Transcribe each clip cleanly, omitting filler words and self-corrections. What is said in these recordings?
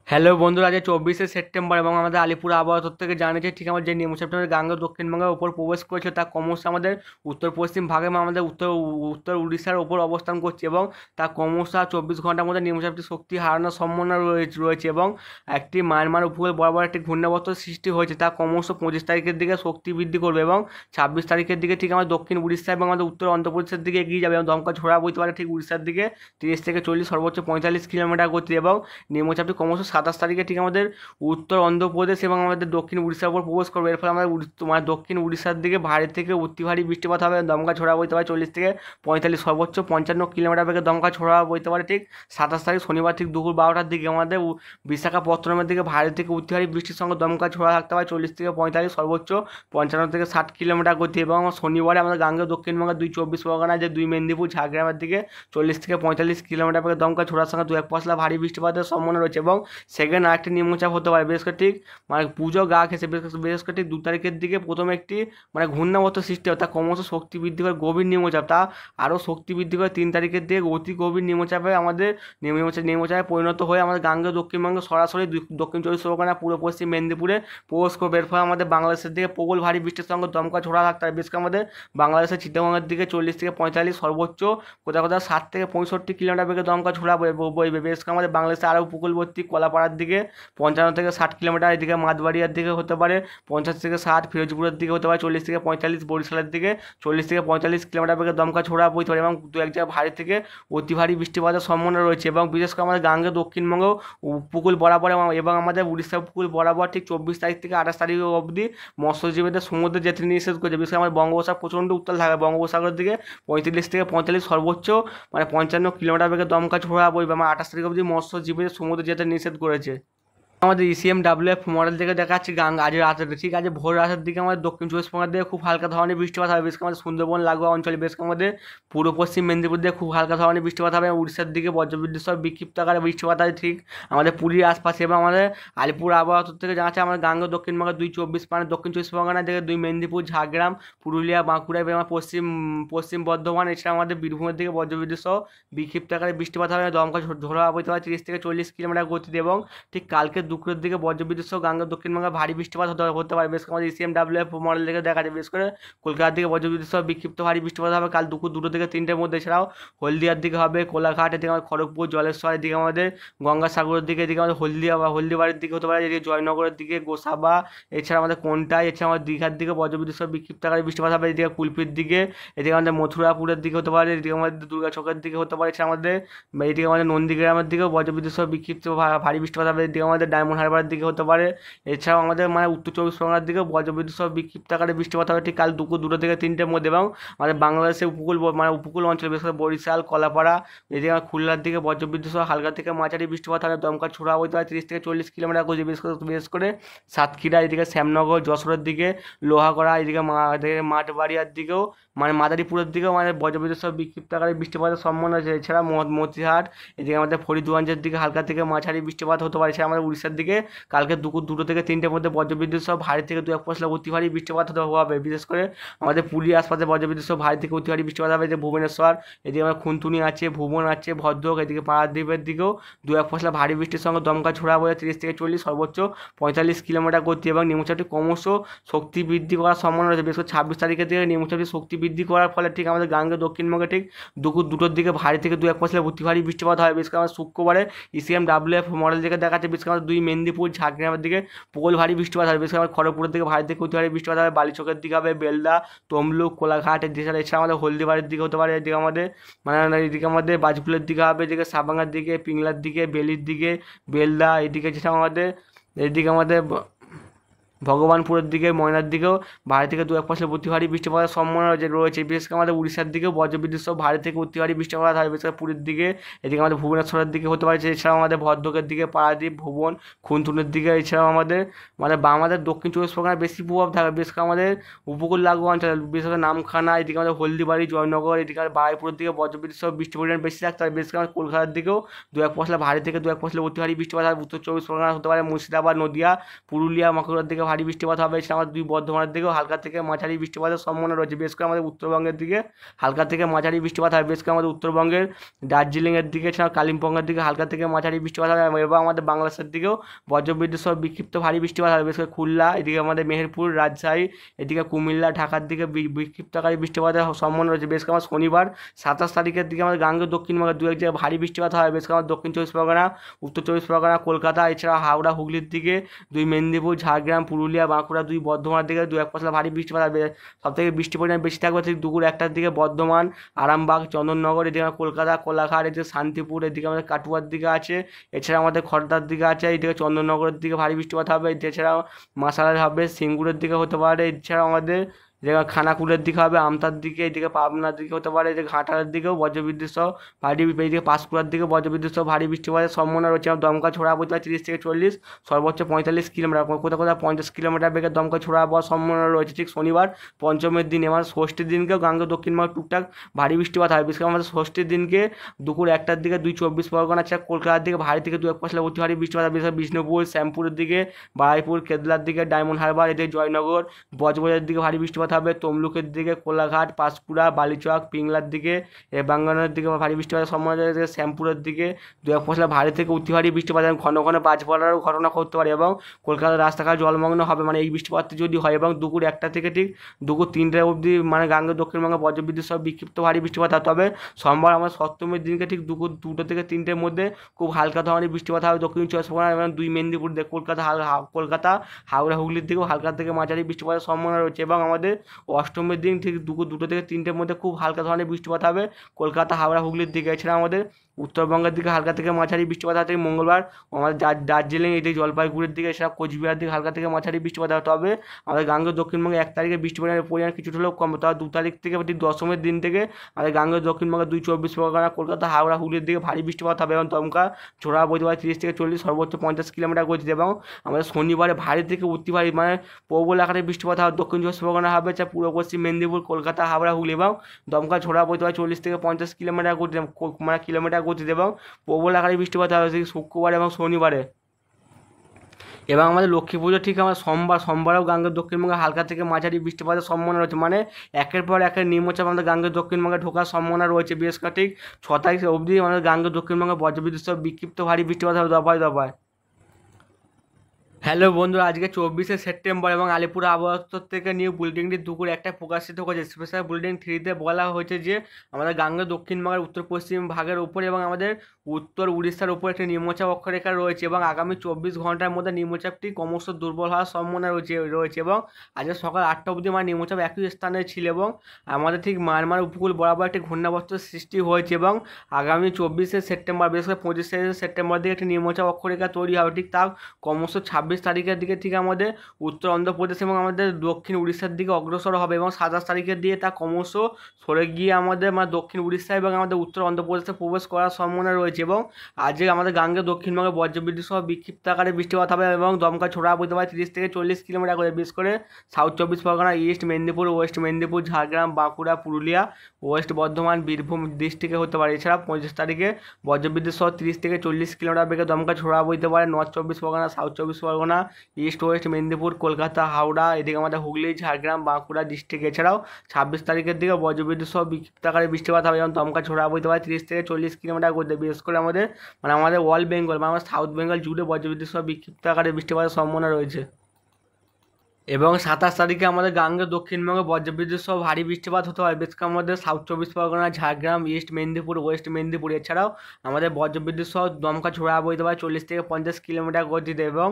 Hello বন্ধুরা, আজ 24শে September এবং আমাদের আলিপুর আবহাওয়া দপ্তর থেকে জানিয়েছে ঠিক আমাদের যে নিম্নচাপটা গাঙ্গেয় দক্ষিণবঙ্গের ওপর প্রবেশ করেছে তা ক্রমশ আমাদের উত্তর পশ্চিম ভাগে বা আমাদের উত্তর উড়িষ্যার ওপর অবস্থান করছে এবং তা ক্রমশ 24 ঘন্টার মধ্যে নিম্নচাপটি শক্তি হারানোর সম্ভাবনা রয়েছে এবং একটি মায়ানমার উপকূল বরাবর একটি ঘূর্ণাবর্ত সৃষ্টি হয়েছে, তা ক্রমশ 25 তারিখের দিকে শক্তি বৃদ্ধি করবে এবং 26 তারিখের দিকে ঠিক আমাদের দক্ষিণ উড়িষ্যা এবং আমাদের উত্তর অন্ধ্রপ্রদেশের দিকে এগিয়ে যাবে এবং দমকা ঝোড়া বইতে পারে ঠিক উড়িষ্যার দিকে 30 থেকে 40 সর্বোচ্চ 45 কিলোমিটার গতি এবং নিম্নচাপটি ক্রমশ 27 তারিখে ঠিক আমাদের উত্তর অন্ধ্রপ্রদেশ এবং আমাদের দক্ষিণ উড়িষ্যার উপর প্রবেশ করবে। এর ফলে আমাদের মানে দক্ষিণ উড়িষ্যার দিকে ভারী থেকে অতি ভারী বৃষ্টিপাত হবে, দমকা ঝোড়া বইতে পারে 40 থেকে 45 সর্বোচ্চ 55 কিলোমিটার বেগে দমকা ঝোড়া বইতে পারে ঠিক 27 তারিখ শনিবার ঠিক দুপুর 12টার দিকে আমাদের বিশাখাপত্তনমের দিকে ভারী থেকে অতি ভারী বৃষ্টির সঙ্গে দমকা ঝোড়া থাকতে পারে 40 থেকে 45 সর্বোচ্চ 55 থেকে 60 কিলোমিটার গতি এবং শনিবারে আমাদের গাঙ্গেয় দক্ষিণবঙ্গের 2 চব্বিশ পরগনায় যে 2 মেদিনীপুর ঝাড়গ্রামের দিকে 40 থেকে 45 কিলোমিটার বেগে দমকা ঝোড়ার সঙ্গে দু এক পশলা ভারী বৃষ্টিপাতের সম্ভাবনা রয়েছে এবং সেকেন্ড আরেকটি নিম্নচাপ হতে পারে বিশেষ করে ঠিক মানে পুজো গা ঘেঁষে বিশেষ করে ঠিক 2 তারিখের দিকে প্রথমে একটি মানে ঘূর্ণাবর্ত সৃষ্টি হয়, তা ক্রমশ শক্তি বৃদ্ধি করে গভীর নিম্নচাপ, তা আরও শক্তি বৃদ্ধি করে 3 তারিখের দিকে অতি গভীর নিম্নচাপে আমাদের নিম্নচাপে পরিণত হয়ে আমাদের গাঙ্গেয় দক্ষিণবঙ্গে সরাসরি দক্ষিণ 24 পরগনা পূর্ব পশ্চিম মেদিনীপুরে প্রবেশ করবে। এর ফলে আমাদের বাংলাদেশের দিকে প্রবল ভারী বৃষ্টির সঙ্গে দমকা ঝোড়া থাকতে হবে, বিশেষ করে আমাদের বাংলাদেশের চিটাগংয়ের দিকে 40 থেকে 45 সর্বোচ্চ কোথাও কোথাও 60 থেকে 65 কিলোমিটার বেগে দমকা ঝোড়া বইবে। বিশেষ করে আমাদের বাংলাদেশে আরও উপকূলবর্তী কলাপাড়ার দিকে 55 থেকে 60 কিলোমিটার, এদিকে মাতবাড়িয়ার দিকে হতে পারে 50 থেকে 60, ফিরোজপুরের দিকে হতে পারে 40 থেকে 45, বরিশালের দিকে 40 থেকে 45 কিলোমিটার বেগে দমকা ঝোড়া বইতে পারে এবং দু এক জায়গায় ভারী থেকে অতি ভারী বৃষ্টিপাতের সম্ভাবনা রয়েছে এবং বিশেষ করে আমাদের গাঙ্গেয় দক্ষিণবঙ্গ উপকূল বরাবর এবং আমাদের উড়িষ্যা উপকূল বরাবর ঠিক 24 তারিখ থেকে 28 তারিখ অবধি মৎস্যজীবীদের সমুদ্রে যেতে নিষেধ করেছে। বিশেষ করে আমাদের বঙ্গোপসাগর প্রচণ্ড উত্তাল থাকে, বঙ্গোপসাগরের দিকে 35 থেকে 45 সর্বোচ্চ মানে 55 কিলোমিটার বেগে দমকা ঝোড়া বইবে এবং 28 তারিখ অবধি মৎস্যজীবীদের সমুদ্রে যেতে নিষেধ করেছে। আমাদের ECMWF মডেল থেকে দেখাচ্ছি আজ রাতের ঠিক আছে ভোর রাতের দিকে আমাদের দক্ষিণ 24 পরগনার দিকে খুব হালকা ধরনের বৃষ্টিপাত হবে, বেশ আমাদের সুন্দরবন লাগোয়া অঞ্চলে, বেশ আমাদের পূর্ব পশ্চিম মেদিনীপুর দিকে খুব হালকা ধরনের বৃষ্টিপাত হবে, উড়িষ্যার দিকে বজ্রবিদ্যুৎ সহ বিক্ষিপ্ত আকারে বৃষ্টিপাত হবে ঠিক আমাদের পুরীর আশপাশে এবং আমাদের আলিপুর আবহাওয়া দপ্তর থেকে জানাচ্ছে আমাদের গাঙ্গেয় দক্ষিণবঙ্গের 2 দক্ষিণ 24 পরগনা থেকে 2 মেদিনীপুর ঝাড়গ্রাম পুরুলিয়া বাঁকুড়া এবং পশ্চিম বর্ধমান, এছাড়া আমাদের বীরভূমের দিকে বজ্রবিদ্যুৎ সহ বিক্ষিপ্ত আকারে বৃষ্টিপাত হবে, দমকা ঝোড়ো হওয়া বইতে পারে 30 থেকে 40 কিলোমিটার গতিতে এবং ঠিক কালকে দুপুরের দিকে বজ্রবিদ্যুৎ সহ গাঙ্গেয় দক্ষিণবঙ্গে ভারী বৃষ্টিপাত হতে পারে। বেশ আমাদের ECMWF মডেল থেকে দেখা যায় বিশেষ করে কলকাতার দিকে বজ্রবিদ্যুৎ সহ বিক্ষিপ্ত ভারী বৃষ্টিপাত হবে কাল দুপুর 2টো থেকে 3টের মধ্যে। এছাড়াও হলদিয়ার দিকে হবে, কোলাঘাট, এদিকে আমাদের খড়গপুর, জলেশ্বর, এদিকে আমাদের গঙ্গাসাগরের দিকে, এদিকে আমাদের হলদিয়া বা হলদিবাড়ির দিকে হতে পারে, এদিকে জয়নগরের দিকে, গোসাবা, এছাড়া আমাদের কোনটাই, এছাড়া আমাদের দীঘার দিকে বজ্রবিদ্যুৎ সহ বিক্ষিপ্ত আকারে বৃষ্টিপাত হবে, এদিকে কুলপির দিকে, এদিকে আমাদের মথুরাপুরের দিকে হতে পারে, এদিকে আমাদের দুর্গাচকের দিকে হতে পারে, এছাড়া আমাদের এদিকে আমাদের নন্দীগ্রামের দিকেও বজ্রবিদ্যুৎ সহ বিক্ষিপ্ত ভারী বৃষ্টিপাত হবে, এদিকে আমাদের ডায়মন্ড হারবারের দিকে হতে পারে। এছাড়াও আমাদের মানে উত্তর 24 পরগনার দিকে বজ্রবিদ্যুৎ সহ বিক্ষিপ্ত আকারে বৃষ্টিপাত হবে ঠিক কাল দুপুর 2টো থেকে 3টের মধ্যে এবং আমাদের বাংলাদেশের উপকূল অঞ্চল বিশেষ করে বরিশাল, কলাপাড়া, এদিকে আমার খুলনার দিকে বজ্রবিদ্যুৎ সহ হালকা থেকে মাঝারি বৃষ্টিপাত হবে, দমকা ছোড়া হতে হয় 30 থেকে 40 কিলোমিটার গতি, বিশেষ করে সাতক্ষীরা, এদিকে শ্যামনগর, যশোরের দিকে, লোহাগড়া, এদিকে মাঠবাড়িয়ার দিকেও মানে মাদারীপুরের দিকেও মানে বজ্রবিদ্যুৎ সহ বিক্ষিপ্ত আকারে বৃষ্টিপাতের সম্ভাবনা আছে। এছাড়া মতিহাট, এদিকে আমাদের ফরিদগঞ্জের দিকে হালকা থেকে মাঝারি বৃষ্টিপাত হতে পারে। এছাড়া আমাদের উড়িষ্যার দিকে কালকে দুপুর 2টো থেকে 3টের মধ্যে বজ্রবিদ্যুৎ সহ ভারী থেকে দু এক পশলা অতি ভারী বৃষ্টিপাত হবে, বিশেষ করে আমাদের পুরীর আশপাশে বজ্রবিদ্যুৎ সহ ভারী থেকে অতি ভারী বৃষ্টিপাত হবে, যে ভুবনেশ্বর, এদিকে আমার খুনতুনি আছে, ভুবন আছে, ভদ্রক, এদিকে পারাদ্বীপের দিকেও দু এক পশলা ভারী বৃষ্টির সঙ্গে দমকা ছোড়া বলে 30 থেকে 40 সর্বোচ্চ 45 কিলোমিটার গতি এবং নিম্নচাপটি ক্রমশ শক্তি বৃদ্ধি করার সম্ভাবনা রয়েছে। বিশেষ করে 26 তারিখের দিকে নিম্নচাপটি শক্তি বৃদ্ধি করার ফলে ঠিক আমাদের গাঙ্গেয় দক্ষিণবঙ্গে ঠিক দুপুর 2টোর দিকে ভারী থেকে দু এক পশলা অতি ভারী বৃষ্টিপাত হয়। বিশেষ করে আমাদের শুক্রবারে ECMWF মডেল থেকে দেখাচ্ছে বিশেষ করে আমাদের 2 মেদিনীপুর ঝাড়গ্রামের দিকে প্রবল ভারী বৃষ্টিপাত হবে, বিশেষ করে আমাদের খড়গপুরের দিকে ভারী থেকে অতি ভারী বৃষ্টিপাত হবে, বালিচকের দিকে হবে, বেলদা, তমলুক, কোলাঘাট, এছাড়া আমাদের হলদিবাড়ির দিকে হতে পারে, এদিকে আমাদের মানে এদিকে আমাদের বাজপুলের দিকে হবে, এদিকে সাবাঙ্গার দিকে, পিংলার দিকে, বেলির দিকে, বেলদা, এদিকে যেটা আমাদের এদিকে আমাদের ভগবানপুরের দিকে, ময়নার দিকেও ভারী থেকে দু এক পশলা অতি ভারী বৃষ্টিপাতের সম্ভাবনা রয়েছে। বিশেষ করে আমাদের উড়িষ্যার দিকেও বজ্রবিদ্যুৎ সহ ভারী থেকে অতি ভারী বৃষ্টিপাত হয়, বিশেষ করে পুরীর দিকে, এদিকে আমাদের ভুবনেশ্বরের দিকে হতে পারে, এছাড়াও আমাদের ভদ্রকের দিকে, পারাদ্বীপ, ভুবন, খুনতুনের দিকে, এছাড়াও আমাদের মানে আমাদের দক্ষিণ 24 পরগনায় বেশি প্রভাব থাকে। বিশেষ করে আমাদের উপকূল লাগোয়া অঞ্চল, বিশেষ করে নামখানা, এদিকে আমাদের হলদিবাড়ি, জয়নগর, এদিকে আমাদের বারুইপুরের দিকে বজ্রবিদ্যুৎ সহ বৃষ্টির পরিমাণ বেশি থাকতে হয়। বিশেষ করে আমাদের কলকাতার দিকেও দু এক পশলা ভারী থেকে দু এক পশলা অতি ভারী বৃষ্টিপাত হয়, উত্তর 24 পরগনা হতে পারে, মুর্শিদাবাদ, নদিয়া, পুরুলিয়া, বাঁকুড়ার দিকে ভারী বৃষ্টিপাত হবে। এছাড়া আমাদের দুই বর্ধমানের দিকেও হালকা থেকে মাঝারি বৃষ্টিপাতের সম্ভাবনা রয়েছে। বিশেষ করে আমাদের উত্তরবঙ্গের দিকে হালকা থেকে মাঝারি বৃষ্টিপাত হবে। বিশেষ করে আমাদের উত্তরবঙ্গের দার্জিলিংয়ের দিকে, এছাড়া কালিম্পংয়ের দিকে হালকা থেকে মাঝারি বৃষ্টিপাত হবে এবং আমাদের বাংলাদেশের দিকেও বজ্রবিদ্যুৎ সহ বিক্ষিপ্ত ভারী বৃষ্টিপাত হবে। বিশেষ করে খুলনা, এদিকে আমাদের মেহেরপুর, রাজশাহী, এদিকে কুমিল্লা, ঢাকার দিকে বিক্ষিপ্তকারী বৃষ্টিপাতের সম্ভাবনা রয়েছে। বেশ আমার শনিবার 27 তারিখের দিকে আমাদের গাঙ্গেয় দক্ষিণবঙ্গে দু এক জায়গায় ভারী বৃষ্টিপাত হবে। বেশ আমার দক্ষিণ চব্বিশ পরগনা, উত্তর চব্বিশ পরগনা, কলকাতা, এছাড়া হাওড়া, হুগলির দিকে, দুই মেদিনীপুর, ঝাড়গ্রাম, পুরুলিয়া, বাঁকুড়া, দুই বর্ধমানের দিকে দু এক পশলা ভারী বৃষ্টিপাত হবে। সবথেকে বৃষ্টি পরিমাণ বেশি থাকবে ঠিক দুপুর 1টার দিকে বর্ধমান, আরামবাগ, চন্দননগর, এদিকে কলকাতা, কোলাঘাট, এদিকে শান্তিপুর, এদিকে আমাদের কাটুয়ার দিকে আছে, এছাড়া আমাদের খড়দার দিকে আছে, এইদিকে চন্দননগরের দিকে ভারী বৃষ্টিপাত হবে। এছাড়াও মাসালার হবে, সিঙ্গুরের দিকে হতে পারে, এছাড়াও আমাদের যেটা খানাকুলের দিকে হবে, আমতার দিকে, এদিকে পাবনার দিকে হতে পারে, এদিকে ঘাটালের দিকেও বজ্রবিদ্যুৎ সহ ভারী, এদিকে পাঁশকুড়ার দিকে বজ্রবিদ্যুৎ সহ ভারী বৃষ্টিপাতের সম্ভাবনা রয়েছে। এবং দমকা ছোড়া বইতে 30 থেকে 40, সর্বোচ্চ 45 কিলোমিটার, কোথাও কোথাও 50 কিলোমিটার বেগে দমকা ছোড়া হওয়ার সম্ভাবনা রয়েছে। ঠিক শনিবার পঞ্চমের দিন এবং ষষ্ঠীর দিনকেও গাঙ্গেয় দক্ষিণবঙ্গে টুকটাক ভারী বৃষ্টিপাত হবে। বিশেষ করে আমাদের ষষ্ঠীর দিনকে দুপুর 1টার দিকে দুই চব্বিশ পরগনা, ছাড়া কলকাতার দিকে ভারী থেকে দু এক পশলা অতি ভারী বৃষ্টিপাত হবে। বিশেষ বিষ্ণুপুর, শ্যামপুরের দিকে, বারাইপুর, কেদলার দিকে, ডায়মন্ড হারবার, এদিকে জয়নগর, বজবজের দিকে ভারী বৃষ্টিপাত হবে। তমলুকের দিকে, কোলাঘাট, পাঁশকুড়া, বালিচক, পিংলার দিকে, বাঙ্গানোর দিকে ভারী বৃষ্টিপাতের সম্ভাবনা রয়েছে। শ্যামপুরের দিকে দু এক পশলা ভারী থেকে অতি ভারী বৃষ্টিপাত, ঘন ঘন বাজ পড়ারও ঘটনা ঘটতে পারে এবং কলকাতার রাস্তাঘাট জলমগ্ন হবে মানে এই বৃষ্টিপাতটি যদি হয়। এবং দুপুর 1টা থেকে ঠিক দুপুর 3টা অবধি মানে গাঙ্গেয় দক্ষিণবঙ্গে বজ্রবিদ্যুৎ সহ বিক্ষিপ্ত ভারী বৃষ্টিপাত হবে। তবে সোমবার আমার সপ্তমীর দিনকে ঠিক দুপুর 2টা থেকে 3টের মধ্যে খুব হালকা ধরনের বৃষ্টিপাত হবে দক্ষিণ চব্বিশ পরগনা এবং দুই মেদিনীপুর দিকে, কলকাতা, হাওড়া, হুগলির দিকেও হালকা থেকে মাঝারি বৃষ্টিপাতের সম্ভাবনা রয়েছে। এবং আমাদের অষ্টমীর দিন ঠিক দুপুর 2টো থেকে 3টের মধ্যে খুব হালকা ধরনের বৃষ্টিপাত হবে কলকাতা, হাওড়া, হুগলির দিকে। এছাড়া আমাদের উত্তরবঙ্গের দিকে হালকা থেকে মাঝারি বৃষ্টিপাত হবে মঙ্গলবার আমাদের দার্জিলিং, এদিকে জলপাইগুড়ির দিকে, এছাড়া কোচবিহার দিকে হালকা থেকে মাঝারি বৃষ্টিপাত হবে। তবে আমাদের গাঙ্গেয় দক্ষিণবঙ্গে 1 তারিখে বৃষ্টিপাতের পরিমাণ কিছুটা হলেও কম, তবে 2 তারিখ থেকে ঠিক দশমের দিন থেকে আমাদের গাঙ্গেয় দক্ষিণবঙ্গে দুই চব্বিশ পরগনা, কলকাতা, হাওড়া, হুগলির দিকে ভারী বৃষ্টিপাত হবে এবং দমকা ঝোড়া বইতে পারে 30 থেকে 40, সর্বোচ্চ 50 কিলোমিটার গতিতে। এবং আমাদের শনিবারে ভারী থেকে অতি ভারী মানে প্রবল আকারে বৃষ্টিপাত হবে দক্ষিণ চব্বিশ পরগনা হবে, যা পূর্ব পশ্চিম মেদিনীপুর, কলকাতা, হাওড়া, হুগলি এবং দমকা ঝোড়া বইতে পারে 40 থেকে 50 কিলোমিটার গতিতে মানে কিলোমিটার গতিতে। এবং প্রবল আকারে বৃষ্টিপাত হবে শুক্রবার এবং শনিবারে। এবং আমাদের লক্ষ্মী পুজো ঠিক আমার সোমবারেও গাঙ্গেয় দক্ষিণবঙ্গে হালকা থেকে মাঝারি বৃষ্টিপাতের সম্ভাবনা রয়েছে। মানে একের পর একের নিম্নচাপ আমাদের গাঙ্গেয় দক্ষিণবঙ্গে ঢোকার সম্ভাবনা রয়েছে। বিশেষ করে ঠিক 6 তারিখ অবধি আমাদের গাঙ্গেয় দক্ষিণবঙ্গে বজ্রবিদ্যুৎ সহ বিক্ষিপ্ত ভারী বৃষ্টিপাত হবে দফায় দফায়। হ্যালো বন্ধুরা, আজকে 24শে সেপ্টেম্বর এবং আলিপুর আবহাওয়া দপ্তর থেকে নিউ বুলেটিনটি দুপুর 1টায় প্রকাশিত হয়েছে। স্পেশাল বুলেটিন 3তে বলা হয়েছে যে আমাদের গাঙ্গেয় দক্ষিণবঙ্গের উত্তর পশ্চিম ভাগের উপরে এবং আমাদের উত্তর উড়িষ্যার উপর একটি নিম্নচাপ অক্ষরেখা রয়েছে এবং আগামী 24 ঘন্টার মধ্যে নিম্নচাপটি ক্রমশ দুর্বল হওয়ার সম্ভাবনা রয়েছে এবং আজকে সকাল 8টা অবধি মানে নিম্নচাপ একই স্থানে ছিল এবং আমাদের ঠিক মায়ানমার উপকূল বরাবর একটি ঘূর্ণাবর্তের সৃষ্টি হয়েছে এবং আগামী 24শে সেপ্টেম্বর, বিশেষ করে 25শে সেপ্টেম্বর দিকে একটি নিম্নচাপ অক্ষরেখা তৈরি হবে। ঠিক তার ক্রমশ 26 তারিখের দিকে ঠিক আমাদের উত্তর অন্ধ্রপ্রদেশ এবং আমাদের দক্ষিণ উড়িষ্যার দিকে অগ্রসর হবে এবং 27 তারিখের দিকে তা ক্রমশ সরে গিয়ে আমাদের মানে দক্ষিণ উড়িষ্যা এবং আমাদের উত্তর অন্ধ্রপ্রদেশে প্রবেশ করার সম্ভাবনা রয়েছে। এবং আজকে আমাদের গাঙ্গেয় দক্ষিণবঙ্গে বজ্রবিদ্যুৎ সহ বিক্ষিপ্ত আকারে বৃষ্টিপাত হবে এবং দমকা ছোড়া বইতে পারে 30 থেকে 40 কিলোমিটার করে। বিশেষ করে সাউথ চব্বিশ Pargana, east Medinipur, West Medinipur, Jhargram, Bankura, Purulia, West Bardhaman, Birbhum ডিস্ট্রিক্টে হতে পারে। এছাড়া 25 তারিখে বজ্রবিদ্যুৎ সহ 30 থেকে 40 কিলোমিটার বেগে দমকা ছোড়া বইতে পারে নর্থ চব্বিশ পরগনা, সাউথ চব্বিশ পরগনা, ইস্ট ওয়েস্ট মেদিনীপুর, কলকাতা, হাওড়া, এদিকে আমাদের হুগলি, ঝাড়গ্রাম, বাঁকুড়া ডিস্ট্রিক্ট। এছাড়াও 26 তারিখের দিকে বজ্রবিদ্যুৎ সহ বিক্ষিপ্ত আকারে বৃষ্টিপাত হবে এবং দমকা ছোড়া বইতে পারে 30 থেকে 40 কিলোমিটার গতিতে। বিশেষ করে আমাদের অল বেঙ্গল মানে আমাদের সাউথ বেঙ্গল জুড়ে বজ্রবিদ্যুৎ সহ বিক্ষিপ্ত আকারে বৃষ্টিপাতের সম্ভাবনা রয়েছে। এবং 27 তারিখে আমাদের গাঙ্গেয় দক্ষিণবঙ্গে বজ্রবিদ্যুৎ সহ ভারী বৃষ্টিপাত হতে পারে। বিশেষ করে আমাদের সাউথ চব্বিশ পরগনা, ঝাড়গ্রাম, ইস্ট মেদিনীপুর, ওয়েস্ট মেদিনীপুর। এছাড়াও আমাদের বজ্রবিদ্যুৎ সহ দমকা ছোড়া বইতে পারে 40 থেকে 50 কিলোমিটার গতিতে এবং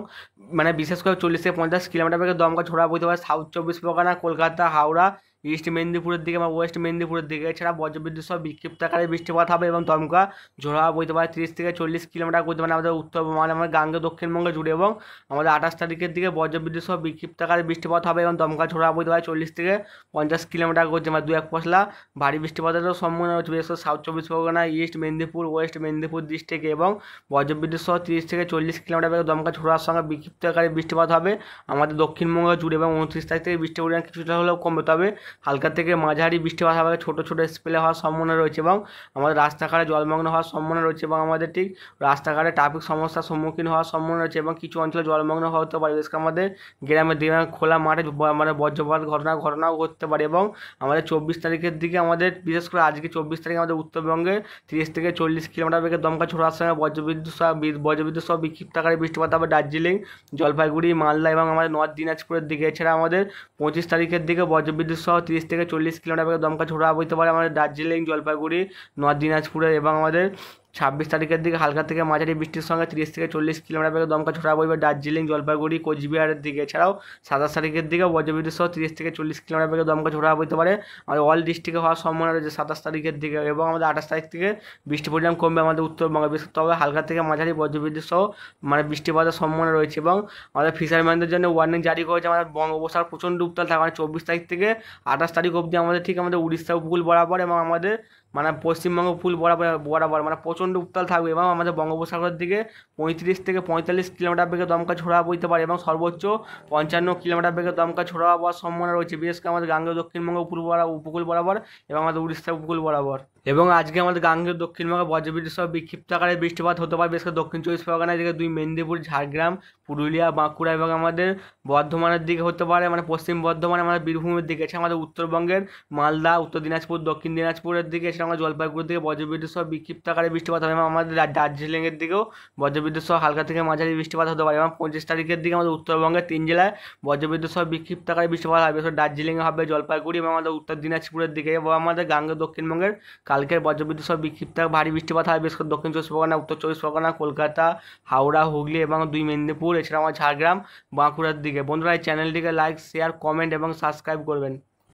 মানে বিশেষ করে 40 থেকে 50 কিলোমিটার বেগে দমকা ছোড়া বইতে পারে সাউথ চব্বিশ পরগনা, কলকাতা, হাওড়া, ইস্ট মেদিনীপুরের দিকে বা ওয়েস্ট মেদিনীপুরের দিকে। এছাড়া বজ্রবিদ্যুৎ সহ বিক্ষিপ্ত আকারে বৃষ্টিপাত হবে এবং দমকা ঝোড়া বইতে পারে 30 থেকে 40 কিলোমিটার গতিতে মানে আমাদের উত্তর মানে আমার গাঙ্গেয় দক্ষিণবঙ্গে জুড়ে। এবং আমাদের 28 তারিখের দিকে বজ্রবিদ্যুৎ সহ বিক্ষিপ্ত আকারে বৃষ্টিপাত হবে এবং দমকা ঝোড়া বইতে পারে 40 থেকে 50 কিলোমিটার গতিতে মানে দু এক পশলা ভারী বৃষ্টিপাতেরও সম্ভাবনা রয়েছে। বিশেষ করে সাউথ চব্বিশ পরগনা, ইস্ট মেদিনীপুর, ওয়েস্ট মেদিনীপুর ডিস্ট্রিক্টে এবং বজ্রবিদ্যুৎ সহ 30 থেকে 40 কিলোমিটার বেগে দমকা ঝোড়ার সঙ্গে বিক্ষিপ্ত আকারে বৃষ্টিপাত হবে আমাদের দক্ষিণবঙ্গ জুড়ে। এবং 29 তারিখ থেকে বৃষ্টির পরিমাণ কিছুটা হলেও কমবে, তবে হালকা থেকে মাঝারি বৃষ্টিপাত হবে, ছোটো ছোটো স্প্রে হওয়ার সম্ভাবনা রয়েছে এবং আমাদের রাস্তাঘাটে জলমগ্ন হওয়ার সম্ভাবনা রয়েছে এবং আমাদের ঠিক রাস্তাঘাটে ট্রাফিক সমস্যার সম্মুখীন হওয়ার সম্ভাবনা রয়েছে এবং কিছু অঞ্চলে জলমগ্ন হতে পারে। বিশেষ করে আমাদের গ্রামের দিকে খোলা মাঠে মানে বজ্রপাত ঘটনাও ঘটতে পারে এবং আমাদের 24 তারিখের দিকে আমাদের বিশেষ করে আজকে 24 তারিখে আমাদের উত্তরবঙ্গে 30 থেকে 40 কিলোমিটার বেগে দমকা ছোড়ার সঙ্গে বজ্রবিদ্যুৎ সহ বিক্ষিপ্ত আকারে বৃষ্টিপাত হবে দার্জিলিং, জলপাইগুড়ি, মালদা এবং আমাদের নর্থ দিনাজপুরের দিকে। এছাড়া আমাদের 25 তারিখের দিকে বজ্রবিদ্যুৎ সহ 30 থেকে 40 কিলোমিটার বেগে দমকা ছোড়া বইতে পারে আমাদের দার্জিলিং, জলপাইগুড়ি, নর্থ দিনাজপুরে এবং আমাদের 26 তারিখের দিকে হালকা থেকে মাঝারি বৃষ্টির সঙ্গে 30 থেকে 40 কিলোমিটার বেগে দমকা ছোড়া বইবে দার্জিলিং, জলপাইগুড়ি, কোচবিহারের দিকে। এছাড়াও 27 তারিখের দিকে বজ্রবিদ্যুৎ সহ 30 থেকে 40 কিলোমিটার বেগে দমকা ছোড়া বইতে পারে আমাদের অল ডিস্ট্রিক্টে হওয়ার সম্ভাবনা রয়েছে 27 তারিখের দিকে এবং আমাদের 28 তারিখ থেকে বৃষ্টি পরিমাণ কমবে আমাদের উত্তরবঙ্গে। বিশেষ তবে হালকা থেকে মাঝারি বজ্রবিদ্যুৎ সহ মানে বৃষ্টিপাতের সম্ভাবনা রয়েছে এবং আমাদের ফিশারম্যানদের জন্য ওয়ার্নিং জারি করেছে আমাদের বঙ্গোপসাগর প্রচণ্ড উত্তাল থাকে। মানে 24 তারিখ থেকে 28 তারিখ অবধি আমাদের ঠিক আমাদের উড়িষ্যা উপকূল বরাবর এবং আমাদের মানে পশ্চিমবঙ্গ উপকূল বরাবর মানে প্রচণ্ড উত্তাল থাকবে এবং আমাদের বঙ্গোপসাগরের দিকে 35 থেকে 45 কিলোমিটার বেগে দমকা ছোড়া বইতে পারে এবং সর্বোচ্চ 55 কিলোমিটার বেগে দমকা ছোড়া হওয়ার সম্ভাবনা রয়েছে বিশেষ করে আমাদের গাঙ্গেয় দক্ষিণবঙ্গ উপকূল বরাবর এবং আমাদের উড়িষ্যা উপকূল বরাবর। এবং আজকে আমাদের গাঙ্গেয় দক্ষিণবঙ্গে বজ্রবিদ্যুৎ সহ বিক্ষিপ্ত আকারে বৃষ্টিপাত হতে পারে বিশেষ করে দক্ষিণ 24 পরগনার দিকে 2 মেদিনীপুর, ঝাড়গ্রাম, পুরুলিয়া, বাঁকুড়া এবং আমাদের বর্ধমানের দিকে হতে পারে মানে পশ্চিম বর্ধমান, আমাদের বীরভূমের দিকে। এছাড়া আমাদের উত্তরবঙ্গের মালদা, উত্তর দিনাজপুর, দক্ষিণ দিনাজপুরের দিকে, এছাড়া আমরা জলপাইগুড়ির দিকে বজ্রবিদ্যুৎ সহ বিক্ষিপ্ত আকারে বৃষ্টিপাত হবে এবং আমাদের দার্জিলিংয়ের দিকেও বজ্রবিদ্যুৎ সহ হালকা থেকে মাঝারি বৃষ্টিপাত হতে পারে এবং 25 তারিখের দিকে আমাদের উত্তরবঙ্গের 3 জেলায় বজ্রবিদ্যুৎ সহ বিক্ষিপ্ত আকারে বৃষ্টিপাত হবে। দার্জিলিংয়ে হবে, জলপাইগুড়ি এবং আমাদের উত্তর দিনাজপুরের দিকে এবং আমাদের গাঙ্গেয় দক্ষিণবঙ্গের কালকের বজ্রবিদ্যুৎ সহ বিক্ষিপ্ত ভারী বৃষ্টিপাত হয় বিশেষ করে দক্ষিণ 24 পরগনা, উত্তর 24 পরগনা, কলকাতা, হাওড়া, হুগলি এবং 2 মেদিনীপুর, এছাড়া আমার ঝাড়গ্রাম, বাঁকুড়ার দিকে। বন্ধুরা এই চ্যানেলটিকে লাইক, শেয়ার, কমেন্ট এবং সাবস্ক্রাইব করবেন।